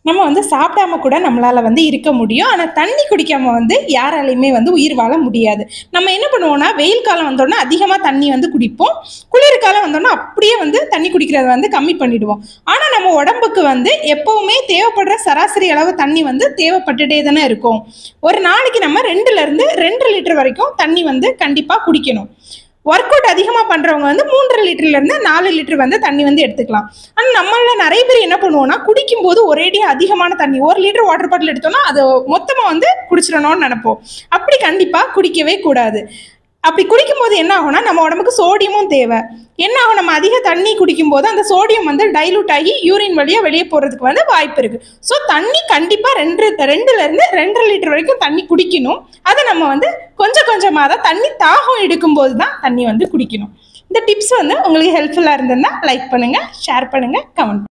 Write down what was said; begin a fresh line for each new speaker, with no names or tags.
நம்ம வந்து சாப்பிடாம கூட நம்மளால வந்து இருக்க முடியும். ஆனா தண்ணி குடிக்காம வந்து யாராலையுமே வந்து உயிர் வாழ முடியாது. நம்ம என்ன பண்ணுவோம்னா, வெயில் காலம் வந்தோனே அதிகமா தண்ணி வந்து குடிப்போம். குளிர் காலம் வந்தோனே அப்படியே வந்து தண்ணி குடிக்கிறத வந்து கம்மி பண்ணிடுவோம். ஆனா நம்ம உடம்புக்கு வந்து எப்பவுமே தேவைப்படுற சராசரி அளவு தண்ணி வந்து தேவைப்பட்டுட்டே தானே இருக்கும். ஒரு நாளைக்கு நம்ம 2ல இருந்து 2 லிட்டர் வரைக்கும் தண்ணி வந்து கண்டிப்பா குடிக்கணும். ஒர்க் அவுட் அதிகமாக பண்ணுறவங்க வந்து 3.5 லிட்டர்லேருந்து 4 லிட்டர் வந்து தண்ணி வந்து எடுத்துக்கலாம். ஆனால் நம்மள நிறைய பேர் என்ன பண்ணுவோம்னா, குடிக்கும்போது ஒரேடியாக அதிகமான தண்ணி 1 லிட்டர் வாட்டர் பாட்டில் எடுத்தோம்னா அதை மொத்தமாக வந்து குடிச்சிடணும்னு நினைப்போம். அப்படி கண்டிப்பாக குடிக்கவே கூடாது. அப்படி குடிக்கும்போது என்ன ஆகும்னா, நம்ம உடம்புக்கு சோடியமும் தேவை. என்ன ஆகும், நம்ம அதிக தண்ணி குடிக்கும்போது அந்த சோடியம் வந்து டைலூட் ஆகி யூரின் வழியாக வெளியே போகிறதுக்கு வந்து வாய்ப்பு இருக்குது. ஸோ தண்ணி கண்டிப்பாக 2லேருந்து 2.5 லிட்டர் வரைக்கும் தண்ணி குடிக்கணும். அதை நம்ம வந்து கொஞ்சம் கொஞ்சமாக தான் தண்ணி தாகம் எடுக்கும்போது தான் தண்ணி வந்து குடிக்கணும். இந்த டிப்ஸ் வந்து உங்களுக்கு ஹெல்ப்ஃபுல்லாக இருந்ததுன்னா லைக் பண்ணுங்கள், ஷேர் பண்ணுங்கள், கமெண்ட் பண்ணுங்கள்.